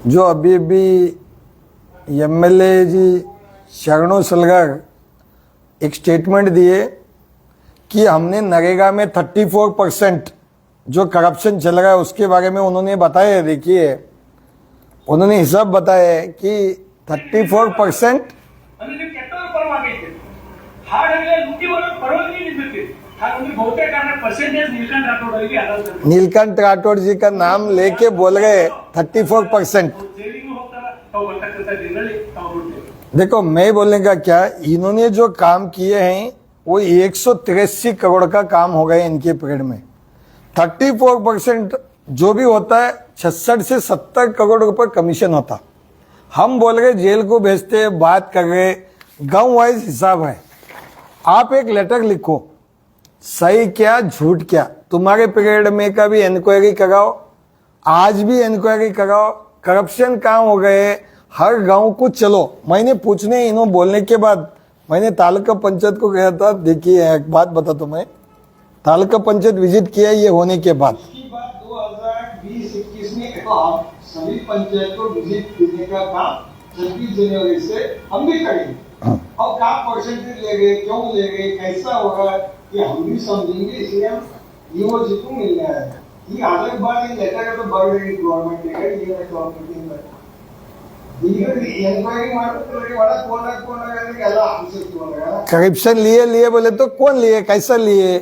जो अभी भी एमएलए जी शरणों सलगर एक स्टेटमेंट दिए कि हमने नरेगा में 34% जो करप्शन चल रहा है उसके बारे में उन्होंने बताया है। देखिए, उन्होंने हिसाब बताया है कि 34% नीलकंठ राठौड़ जी का नाम लेके बोल रहे 34%। देखो, मैं बोलने का क्या, इन्होंने जो काम किए हैं वो 183 करोड़ का काम हो गया इनके पीरियड में। 34% जो भी होता है 66 से 70 करोड़ रुपए कमीशन होता। हम बोल रहे जेल को भेजते, बात कर रहे, गांव वाइज हिसाब है। आप एक लेटर लिखो, सही क्या झूठ क्या, तुम्हारे पीरियड में का भी इंक्वायरी कराओ, आज भी इंक्वायरी कराओ, करप्शन कहाँ हो गए, हर गांव को चलो। मैंने पूछने इन्हों बोलने के बाद मैंने तालुका पंचायत को कहा था, देखिए एक बात बता तो, मैं तालुका पंचायत विजिट किया ये होने के बाद। 2020-21 में आप सभी पंचायत को विजिट करने का काम 26 जनवरी से हम भी करेंगे। और क्या परसेंटेज ले गए, क्यों ले गए, कैसा होगा, ये हम भी समझेंगे। इसलिए हम ईओ जी को मिल रहा है। ये अलग बात, ये लेटर का तो बढ़ रही गवर्नमेंट लेगा, ये मैं तो मीटिंग में करप्शन लिए बोले तो कौन लिए, कैसा लिए?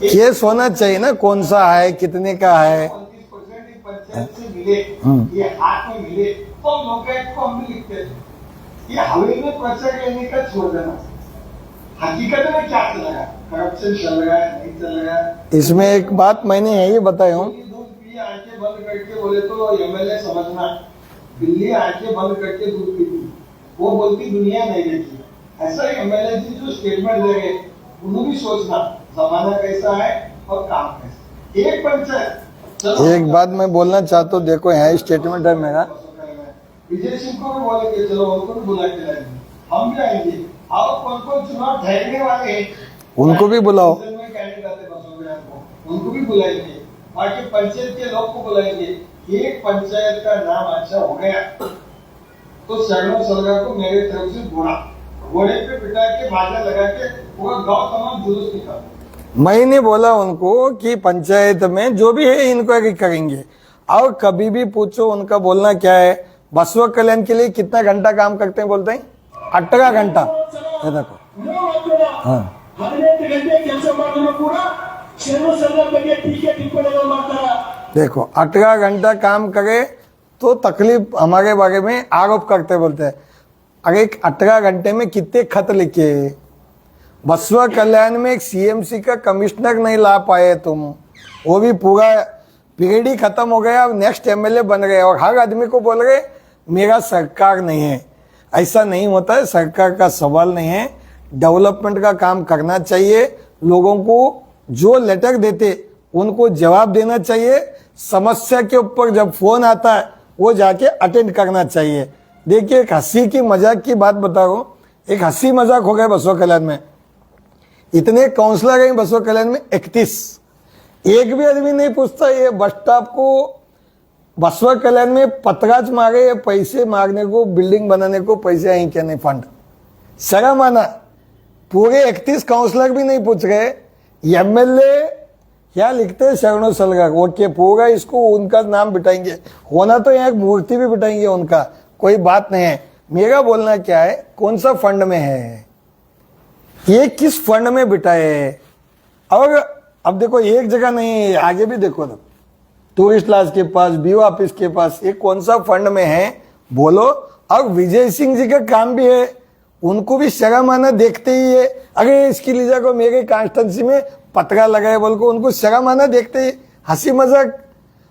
केस होना चाहिए ना, कौन सा है, कितने का है। से मिले, ये हाथ में मिले तो लोकायुक्त को हम भी लिखते हैं। ये हवे में पर्चा लेने का छोड़ देना। हकीकत में क्या चल रहा है, करप्शन चल रहा है, नहीं चल रहा है। इसमें एक बात मैंने यही बताया हूँ, दूध पिए आंखें बंद करके बोले तो एमएलए समझना, बिल्ली आंखें बंद करके दूध पीती, वो बोलती दुनिया नहीं देखी। ऐसा ही एमएलए जी जो स्टेटमेंट दे रहे, उन्होंने भी सोचना जमाना कैसा है और काम कैसा। एक पंचायत, एक बात मैं बोलना चाहता हूँ, देखो यहाँ स्टेटमेंट है मेरा। विजय सिंह को भी बोलेंगे, चलो उनको भी बुला के लाएंगे, हम भी आएंगे। और कौन कौन चुनाव ठहरने वाले हैं उनको भी बुलाओ, उनको भी बुलाएंगे, बाकी पंचायत के लोग को बुलाएंगे। एक पंचायत का नाम अच्छा हो गया तो शरणों सलगर को मेरे तरफ से घोड़े पे बिठा के बाजा लगा के पूरा गाँव तमाम जुलूस निकाल। मैंने बोला उनको कि पंचायत में जो भी है इंक्वायरी करेंगे। और कभी भी पूछो उनका बोलना क्या है, बसवा कल्याण के लिए कितना घंटा काम करते हैं, बोलते हैं 18 घंटा। ये देखो, हाँ, देखो 18 घंटा काम करे तो तकलीफ हमारे बारे में आरोप करते बोलते हैं। अरे 18 घंटे में कितने खत लिखे, बसवा कल्याण में एक सीएमसी का कमिश्नर नहीं ला पाए तुम, वो भी पूरा पीरियड ही खत्म हो गया, नेक्स्ट एमएलए बन गए और हर आदमी को बोल रहे मेरा सरकार नहीं है। ऐसा नहीं होता है, सरकार का सवाल नहीं है, डेवलपमेंट का काम करना चाहिए। लोगों को जो लेटर देते उनको जवाब देना चाहिए, समस्या के ऊपर जब फोन आता है वो जाके अटेंड करना चाहिए। देखिए, एक हंसी की मजाक की बात बता रहा हूँ, एक हंसी मजाक हो गया बसवा कल्याण में। इतने काउंसलर हैं बसवा कल्याण में 31, एक भी आदमी नहीं पूछता ये बस स्टॉप को बसवा कल्याण में पतराज मारे, पैसे मारने को, बिल्डिंग बनाने को पैसे आए क्या नहीं, फंड शर्म आना। पूरे 31 काउंसलर भी नहीं पूछ रहे, एमएलए क्या लिखते हैं शरणों सलगर, ओके पूरा इसको उनका नाम बिठाएंगे, होना तो यहाँ एक मूर्ति भी बिठाएंगे उनका, कोई बात नहीं है। मेरा बोलना क्या है, कौन सा फंड में है, ये किस फंड में बिठाए। और अब देखो एक जगह नहीं, आगे भी देखो ना, टूरिस्ट लॉज के पास, बीओ ऑफिस के पास, ये कौन सा फंड में है बोलो। और विजय सिंह जी का काम भी है, उनको भी शर्म आना देखते ही है। अरे इसकी लीजा को मेरे कॉन्स्टिट्यूंसी में पतरा लगाए बोल को, उनको शर्म आना देखते ही, हंसी मजाक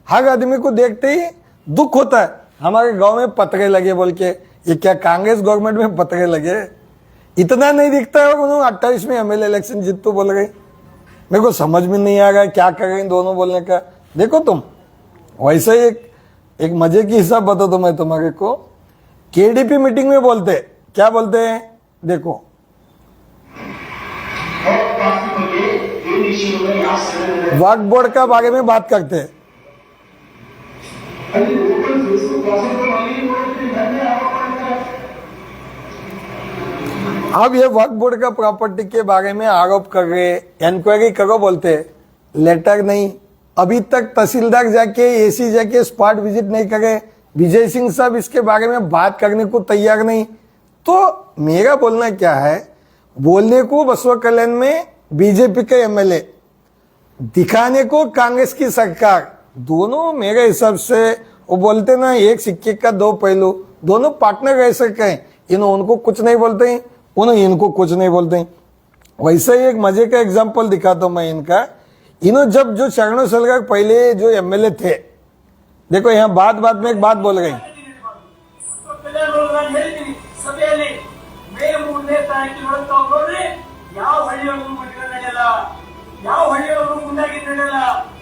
हर आदमी को देखते ही दुख होता है। हमारे गांव में पतरे लगे बोल के, ये क्या कांग्रेस गवर्नमेंट में पतरे लगे, इतना नहीं दिखता है। उन्होंने 28 में एमएलए इलेक्शन जीत तो बोल गए, मेरे को समझ में नहीं आ रहा है क्या कर रहे हैं दोनों बोलने का। देखो तुम वैसे ही एक मजे की हिसाब बता दो मैं तुम्हारे को। केडीपी मीटिंग में बोलते क्या बोलते हैं, देखो वक्फ बोर्ड का बारे में बात करते हैं। अब ये वक्फ बोर्ड का प्रॉपर्टी के बारे में आरोप कर रहे, इंक्वायरी करो बोलते, लेटर नहीं, अभी तक तहसीलदार जाके एसी जाके स्पॉट विजिट नहीं करे, विजय सिंह साहब इसके बारे में बात करने को तैयार नहीं। तो मेरा बोलना क्या है, बोलने को बसवा कल्याण में बीजेपी के एमएलए, दिखाने को कांग्रेस की सरकार, दोनों मेरे हिसाब से वो बोलते ना एक सिक्के का दो पहलू, दोनों पार्टनर रह सके हैं। इन्हों उनको कुछ नहीं बोलते हैं, उन्होंने इनको कुछ नहीं बोलते हैं। वैसे ही एक मजे का एग्जाम्पल दिखाता हूं मैं इनका। इन्हों जब जो चरणों सलगर पहले जो एमएलए थे, देखो यहाँ बात बात में एक बात बोल गई,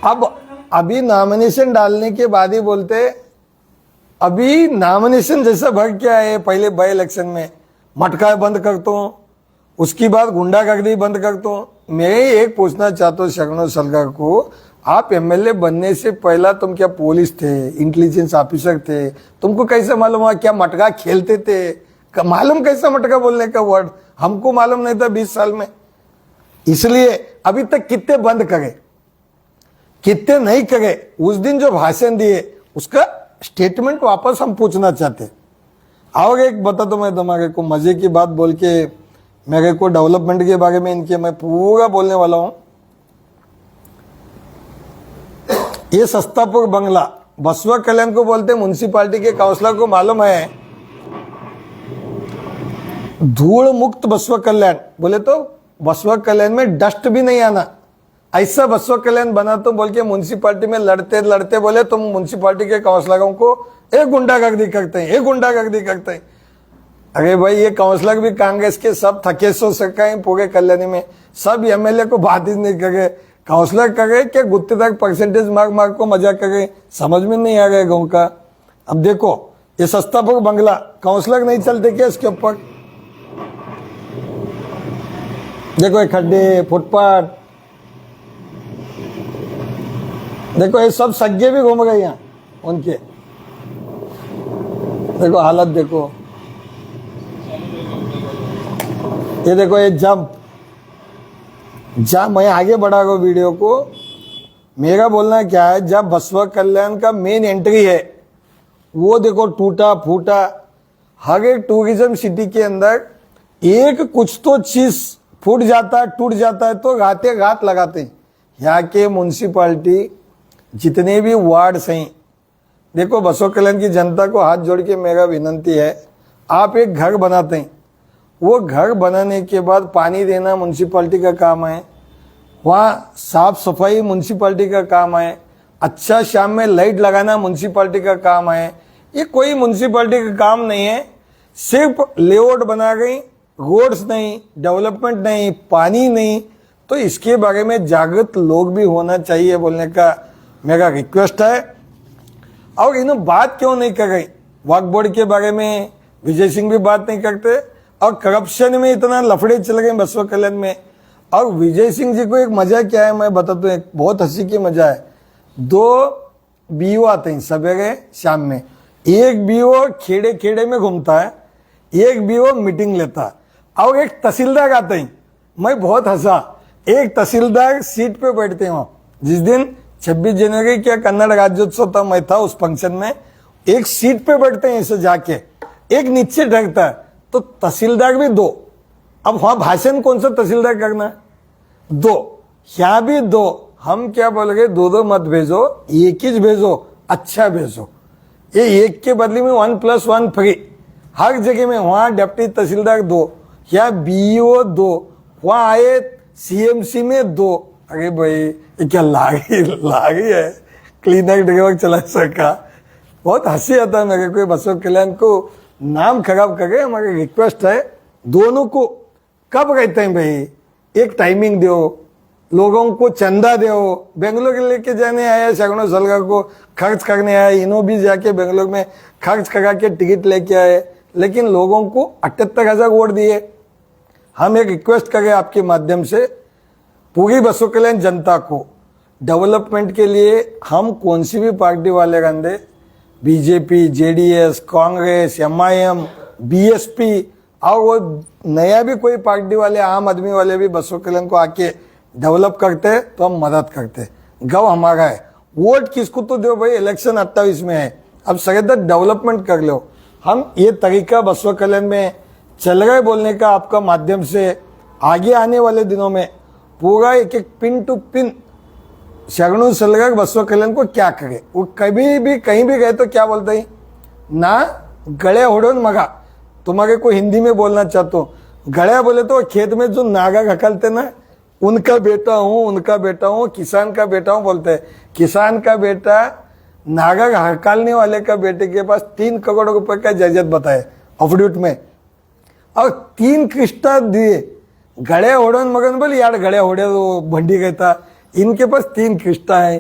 अब अभी नॉमिनेशन डालने के बाद ही बोलते, अभी नॉमिनेशन जैसा भर क्या है, पहले बाय इलेक्शन में मटका बंद करता हूं, उसकी बाद गुंडागर्दी बंद करता हूं। मैं एक पूछना चाहता हूँ शरणों सलगर को, आप एमएलए बनने से पहला तुम क्या पुलिस थे, इंटेलिजेंस ऑफिसर थे, तुमको कैसे मालूम हुआ क्या मटका खेलते थे, मालूम कैसा मटका बोलने का वर्ड, हमको मालूम नहीं था 20 साल में। इसलिए अभी तक कितने बंद करे, कितने नहीं करे, उस दिन जो भाषण दिए उसका स्टेटमेंट वापस हम पूछना चाहते। और एक बता दो मैं तुम्हारे को मजे की बात बोल के, मेरे को डेवलपमेंट के बारे में इनके मैं पूरा बोलने वाला हूं। ये सस्तापुर बंगला बसवा कल्याण को बोलते, म्युनिसिपालिटी के काउंसलर को मालूम है, धूल मुक्त बसवा कल्याण बोले तो बसवा कल्याण में डस्ट भी नहीं आना, ऐसा बसवा कल्याण बना तो बोल के म्युनिसिपालिटी में लड़ते लड़ते बोले तुम म्युनिसिपालिटी के काउंसलरों को एक गुंडागर्दी करते हैं, एक गुंडागर्दी करते हैं। अरे भाई ये काउंसलर भी कांग्रेस के सब थके सो सके पूरे कल्याणी में, सब एमएलए को बात ही नहीं करे, काउंसलर करे कि गुत्ते तक परसेंटेज मार्क को मजा करे, समझ में नहीं आ गया गाँव का। अब देखो ये सस्तापुर बंगला काउंसलर नहीं चलते क्या इसके ऊपर, देखो ये खड्डे फुटपाथ, देखो ये सब सज्जे भी घूम गए यहाँ उनके, देखो हालत देखो, ये देखो ये जंप मैं आगे बढ़ा रहा हूँ वीडियो को। मेरा बोलना क्या है, जब बसवा कल्याण का मेन एंट्री है वो देखो टूटा फूटा, हर एक टूरिज्म सिटी के अंदर एक कुछ तो चीज फूट जाता है टूट जाता है तो रातें रात लगाते हैं। यहाँ के म्युनिसिपालिटी जितने भी वार्ड्स हैं, देखो बसवा कल्याण की जनता को हाथ जोड़ के मेरा विनंती है, आप एक घर बनाते हैं, वो घर बनाने के बाद पानी देना म्युनिसिपालिटी का काम है, वहाँ साफ सफाई म्युनिसिपालिटी का काम है, अच्छा शाम में लाइट लगाना म्युनिसिपालिटी का काम है। ये कोई म्युनिसिपालिटी का काम नहीं है, सिर्फ लेआउट बना गई, रोड्स नहीं, डेवलपमेंट नहीं, पानी नहीं। तो इसके बारे में जागृत लोग भी होना चाहिए बोलने का मेरा रिक्वेस्ट है। और इन्होंने बात क्यों नहीं कर रही वक्फ बोर्ड के बारे में, विजय सिंह भी बात नहीं करते, और करप्शन में इतना लफड़े चल गए बसवा कल्याण में। और विजय सिंह जी को एक मजा क्या है मैं बताता हूँ, एक बहुत हंसी की मजा है। 2 बीओ आते हैं सवेरे शाम में, एक बीओ खेड़े खेड़े में घूमता है, एक बीओ मीटिंग लेता है, और एक तहसीलदार आते हैं। मैं बहुत हंसा, एक तहसीलदार सीट पे बैठते हैं वहां, जिस दिन 26 जनवरी क्या कन्नड़ राज्योत्सव था, मैं था उस फंक्शन में, एक सीट पे बैठते हैं ऐसे जाके, एक नीचे ढकता है। तो तहसीलदार भी 2, अब वहां भाषण कौन सा तहसीलदार करना है, 2, यहाँ भी 2। हम क्या बोल रहे, 2 मत भेजो, एक ही भेजो, अच्छा भेजो। ये एक के बदले में 1+1 फ्री हर जगह में, वहां डिप्टी तहसीलदार 2, या बीओ 2, वहां आए सीएमसी में 2। अरे भाई ये क्या लागी है, क्लीनर ड्राइवर चला सका। बहुत हंसी आता है मेरे को, बसवा कल्याण को नाम खराब करे। हमारी रिक्वेस्ट है दोनों को, कब कहते हैं भाई एक टाइमिंग दो, लोगों को चंदा दो। बेंगलोर लेके जाने आया शगुन सलगर को, खर्च करने आया, इन्हों भी जाके बेंगलोर में खर्च करा के टिकट लेके आए, लेकिन लोगों को 78,000 वोट दिए। हम एक रिक्वेस्ट करें आपके माध्यम से पूरी बसों कल्याण जनता को, डेवलपमेंट के लिए हम कौन सी भी पार्टी वाले रहते, BJP, JDS, Congress, MIM, BSP और वो नया भी कोई पार्टी वाले, आम आदमी वाले भी बसों कल्याण को आके डेवलप करते तो हम मदद करते। गाँव हमारा है, वोट किसको तो दो भाई, इलेक्शन 28 में है, अब सगेदा डेवलपमेंट कर लो। हम ये तरीका बसवा कल्याण में चल रहा है बोलने का आपका माध्यम से, आगे आने वाले दिनों में पूरा एक एक पिन टू पिन शगुन सलगर बसवा कल्याण को क्या करे। वो कभी भी कहीं भी गए तो क्या बोलते हैं ना, गड़े होड़ोन मगा, तुम्हारे को हिंदी में बोलना चाहता हूँ। गड़े बोले तो खेत में जो नागा घकलते ना, उनका बेटा हूँ, उनका बेटा हूँ, किसान का बेटा हूँ बोलते हैं। किसान का बेटा नागा हड़कालने वाले का बेटे के पास 3 करोड़ रुपए का जायदाद बताए अफडूट में, और 3 किस्ता दिए। गड़े होड़न मगन बोले यार गड़े होड़े वो भंडी गए था, इनके पास 3 किस्ता है,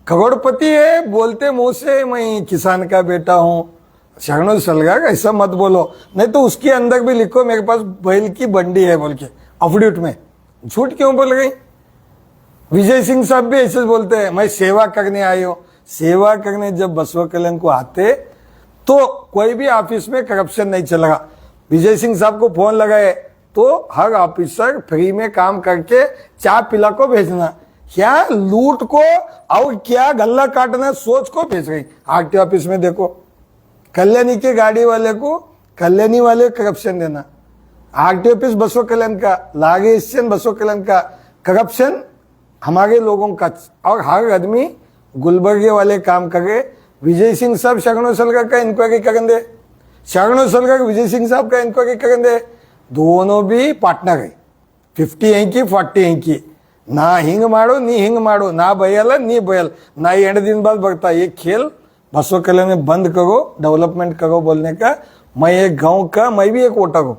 करोड़पति है, बोलते मुंह से मैं किसान का बेटा हूँ। शगुन सलगर ऐसा मत बोलो, नहीं तो उसके अंदर भी लिखो मेरे पास बैल की बंडी है बोल के अफडूट में। झूठ क्यों बोल गई? विजय सिंह साहब भी ऐसे बोलते हैं मैं सेवा करने आई हूं। सेवा करने जब बसवा कल्याण को आते तो कोई भी ऑफिस में करप्शन नहीं चलेगा। विजय सिंह साहब को फोन लगाए तो हर ऑफिसर फ्री में काम करके चाय पिला को भेजना, क्या लूट को और क्या गल्ला काटना सोच को भेज गई। आरटी ऑफिस में देखो, कल्याणी के गाड़ी वाले को कल्याणी वाले करप्शन देना, आरटी ऑफिस बसवा कल्याण का, लागे स्टेशन बसवा कल्याण का करप्शन हमारे लोगों का। और हर आदमी गुलबर्गे वाले काम करे। विजय सिंह साहब शगुन सलगर का इंक्वायरी करेंगे, शगुन सलगर विजय सिंह साहब का इंक्वायरी करेंगे, दोनों भी पार्टनर है। 50 है की 40 है की, ना हिंग मारो नी हिंग मारो, ना बयल नी बयल, ना 8 दिन बाद बढ़ता। ये खेल बसवा कल्याण में बंद करो, डेवलपमेंट करो बोलने का। मैं एक गांव का, मैं भी एक वोटर हूं,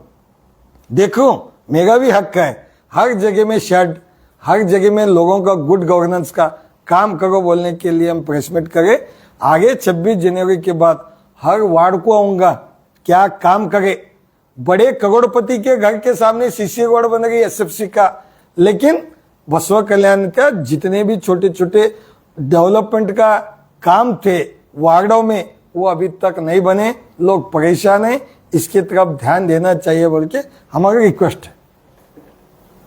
देखो मेरा भी हक है। हर जगह में शेड, हर जगह में लोगों का गुड गवर्नेंस का काम करो बोलने के लिए हम प्रेस मीट करें। आगे 26 जनवरी के बाद हर वार्ड को आऊंगा, क्या काम करे। बड़े करोड़पति के घर के सामने सीसी रोड बन गई एसएफसी का, लेकिन बसवा कल्याण का जितने भी छोटे छोटे डेवलपमेंट का काम थे वार्डों में, वो अभी तक नहीं बने। लोग परेशान हैं, इसकी तरफ ध्यान देना चाहिए बोल के हमारा रिक्वेस्ट है।